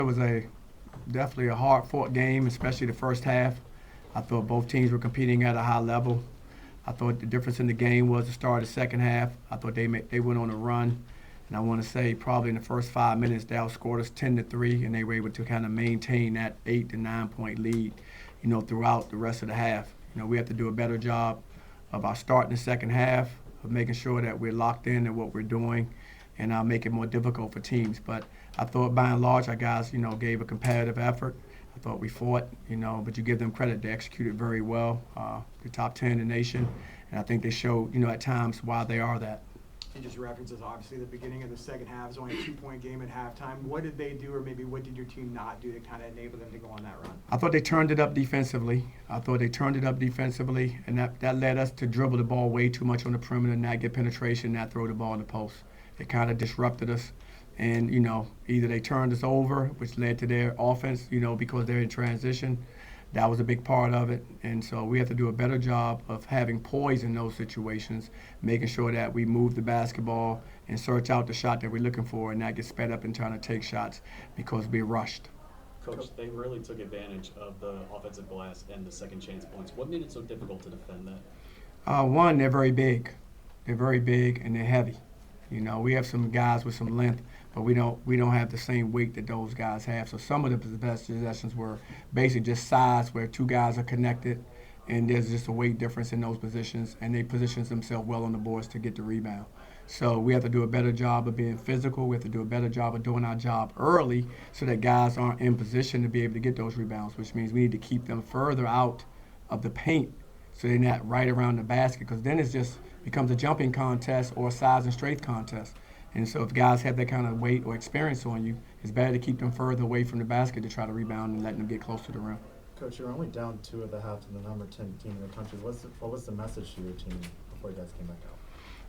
It was definitely a hard-fought game, especially the first half. I thought both teams were competing at a high level. I thought the difference in the game was the start of the second half. I thought they went on a run, and I want to say probably in the first 5 minutes they outscored us 10-3, and they were able to kind of maintain that 8 to 9 point lead, throughout the rest of the half. We have to do a better job of our start in the second half, of making sure that we're locked in at what we're doing, and make it more difficult for teams. But I thought by and large our guys, gave a competitive effort. I thought we fought, but you give them credit. They executed very well. The top 10 in the nation, and I think they showed, at times why they are that. And just references, obviously, the beginning of the second half is only a 2-point game at halftime. What did they do, or maybe what did your team not do to kind of enable them to go on that run? I thought they turned it up defensively. And that led us to dribble the ball way too much on the perimeter, not get penetration, not throw the ball in the post. It kind of disrupted us. And, either they turned us over, which led to their offense, because they're in transition. That was a big part of it. And so we have to do a better job of having poise in those situations, making sure that we move the basketball and search out the shot that we're looking for and not get sped up and trying to take shots because we're rushed. Coach, they really took advantage of the offensive glass and the second chance points. What made it so difficult to defend that? One, they're very big. They're very big and they're heavy. We have some guys with some length, but we don't have the same weight that those guys have. So some of the possessions were basically just size, where two guys are connected, and there's just a weight difference in those positions, and they position themselves well on the boards to get the rebound. So we have to do a better job of being physical. We have to do a better job of doing our job early so that guys aren't in position to be able to get those rebounds, which means we need to keep them further out of the paint so they're not right around the basket, because then it just becomes a jumping contest or a size and strength contest. And so if guys have that kind of weight or experience on you, it's better to keep them further away from the basket to try to rebound and let them get close to the rim. Coach, you're only down 2 at the half to the number 10 team in the country. What was the message to your team before you guys came back out?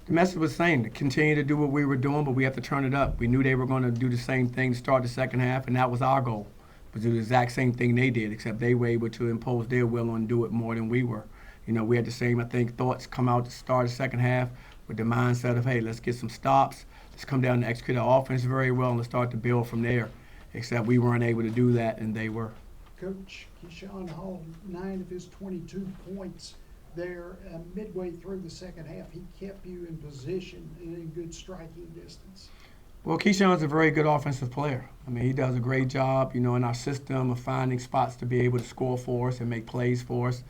The message was saying to continue to do what we were doing, but we have to turn it up. We knew they were going to do the same thing to start the second half, and that was our goal. But do the exact same thing they did, except they were able to impose their will and do it more than we were. We had the same, I think, thoughts come out to start the second half with the mindset of, hey, let's get some stops. Let's come down and execute our offense very well and let's start to build from there. Except we weren't able to do that, and they were. Coach, Keyshawn Hall, 9 of his 22 points there midway through the second half. He kept you in position and in good striking distance. Well, Keyshawn's a very good offensive player. I mean, he does a great job, in our system of finding spots to be able to score for us and make plays for us.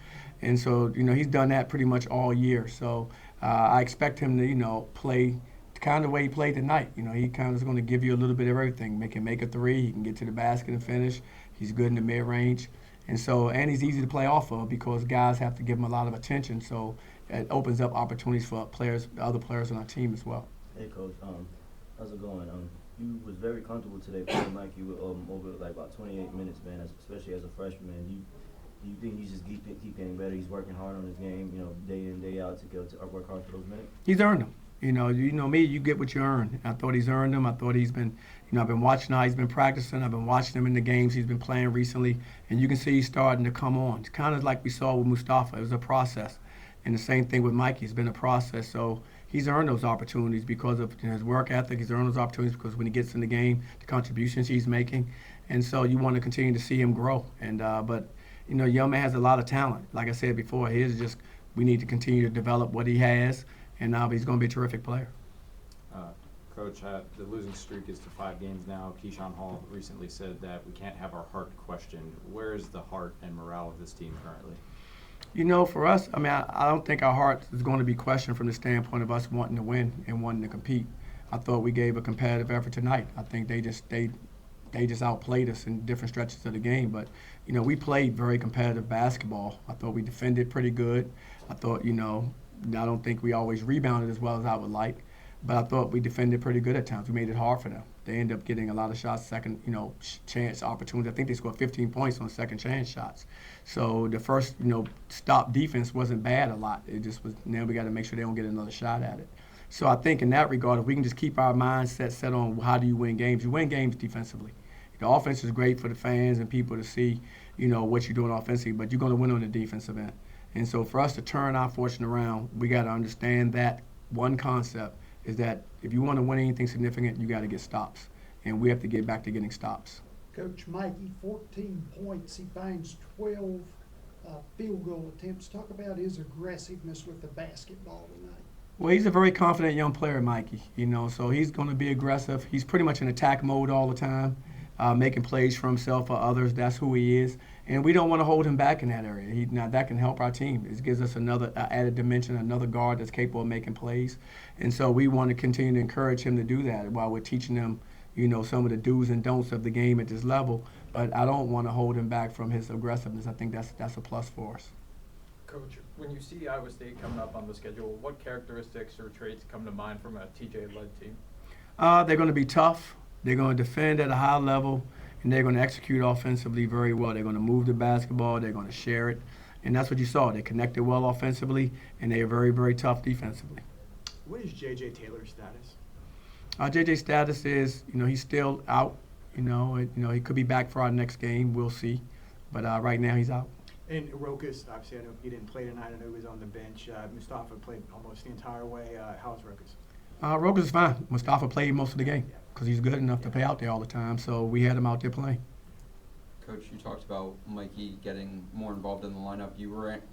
And so, he's done that pretty much all year. So I expect him to, play the kind of way he played tonight. He kind of is going to give you a little bit of everything. He can make a three. He can get to the basket and finish. He's good in the mid-range. And he's easy to play off of because guys have to give him a lot of attention. So it opens up opportunities for other players on our team as well. Hey, Coach. How's it going? You was very comfortable today playing like you were over like about 28 minutes, man, especially as a freshman, man. Do you think he's just keep getting better? He's working hard on his game, day in, day out to work hard for those minutes? He's earned them. You know me, you get what you earn. I thought he's earned them. I thought he's been, I've been watching how he's been practicing. I've been watching him in the games he's been playing recently, and you can see he's starting to come on. It's kind of like we saw with Mustafa. It was a process. And the same thing with Mikey. It's been a process. So he's earned those opportunities because of his work ethic. He's earned those opportunities because when he gets in the game, the contributions he's making. And so you want to continue to see him grow. But young man has a lot of talent. Like I said before, we need to continue to develop what he has, and he's going to be a terrific player. Coach, the losing streak is to 5 games now. Keyshawn Hall recently said that we can't have our heart questioned. Where is the heart and morale of this team currently? For us, I don't think our heart is going to be questioned from the standpoint of us wanting to win and wanting to compete. I thought we gave a competitive effort tonight. I think they just outplayed us in different stretches of the game. But, we played very competitive basketball. I thought we defended pretty good. I thought, I don't think we always rebounded as well as I would like. But I thought we defended pretty good at times. We made it hard for them. They ended up getting a lot of shots, second, chance opportunities. I think they scored 15 points on second chance shots. So the first, stop defense wasn't bad a lot. It just was, now we got to make sure they don't get another shot at it. So I think in that regard, if we can just keep our mindset set on how do you win games, you win games defensively. The offense is great for the fans and people to see, what you're doing offensively, but you're going to win on the defensive end. And so for us to turn our fortune around, we got to understand that one concept is that if you want to win anything significant, you got to get stops. And we have to get back to getting stops. Coach Mikey, 14 points. He finds 12 field goal attempts. Talk about his aggressiveness with the basketball tonight. Well, he's a very confident young player, Mikey. So he's going to be aggressive. He's pretty much in attack mode all the time, making plays for himself or others. That's who he is, and we don't want to hold him back in that area. Now that can help our team. It gives us another added dimension, another guard that's capable of making plays, and so we want to continue to encourage him to do that while we're teaching him, some of the do's and don'ts of the game at this level. But I don't want to hold him back from his aggressiveness. I think that's a plus for us. Coach, when you see Iowa State coming up on the schedule, what characteristics or traits come to mind from a TJ-led team? They're going to be tough. They're going to defend at a high level, and they're going to execute offensively very well. They're going to move the basketball. They're going to share it, and that's what you saw. They connected well offensively, and they are very, very tough defensively. What is J.J. Taylor's status? JJ's status is, he's still out. He could be back for our next game. We'll see, but right now he's out. And Rokas, obviously, I know he didn't play tonight. I know he was on the bench. Mustafa played almost the entire way. How's Rokas? Rokas is fine. Mustafa played most of the game because he's good enough to play out there all the time, so we had him out there playing. Coach, you talked about Mikey getting more involved in the lineup. You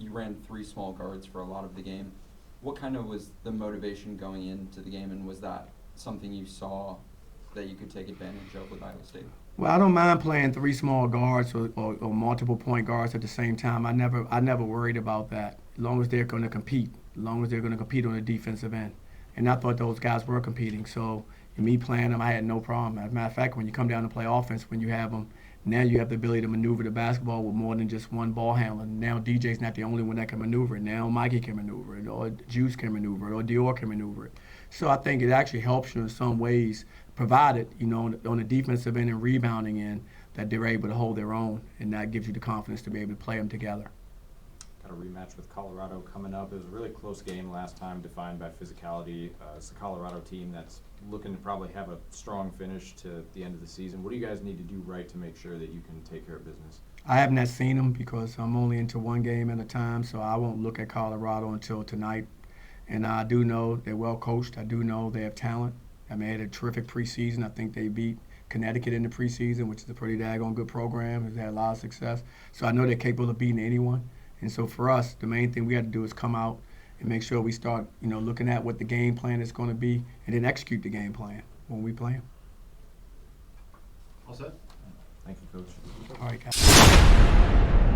ran three small guards for a lot of the game. What kind of was the motivation going into the game, and was that something you saw that you could take advantage of with Iowa State? Well, I don't mind playing three small guards or multiple point guards at the same time. I never worried about that, as long as they're going to compete, as long as they're going to compete on the defensive end. And I thought those guys were competing. So me playing them, I had no problem. As a matter of fact, when you come down to play offense, when you have them, now you have the ability to maneuver the basketball with more than just one ball handler. Now DJ's not the only one that can maneuver it. Now Mikey can maneuver it, or Juice can maneuver it, or Dior can maneuver it. So I think it actually helps you in some ways, provided, on the defensive end and rebounding end, that they're able to hold their own, and that gives you the confidence to be able to play them together. Got a rematch with Colorado coming up. It was a really close game last time, defined by physicality. It's a Colorado team that's looking to probably have a strong finish to the end of the season. What do you guys need to do right to make sure that you can take care of business? I haven't yet seen them because I'm only into one game at a time, so I won't look at Colorado until tonight. And I do know they're well coached. I do know they have talent. I mean, they had a terrific preseason. I think they beat Connecticut in the preseason, which is a pretty daggone good program. Has had a lot of success. So I know they're capable of beating anyone. And so for us, the main thing we got to do is come out and make sure we start, looking at what the game plan is going to be, and then execute the game plan when we play them. All set? Thank you, Coach. All right, guys.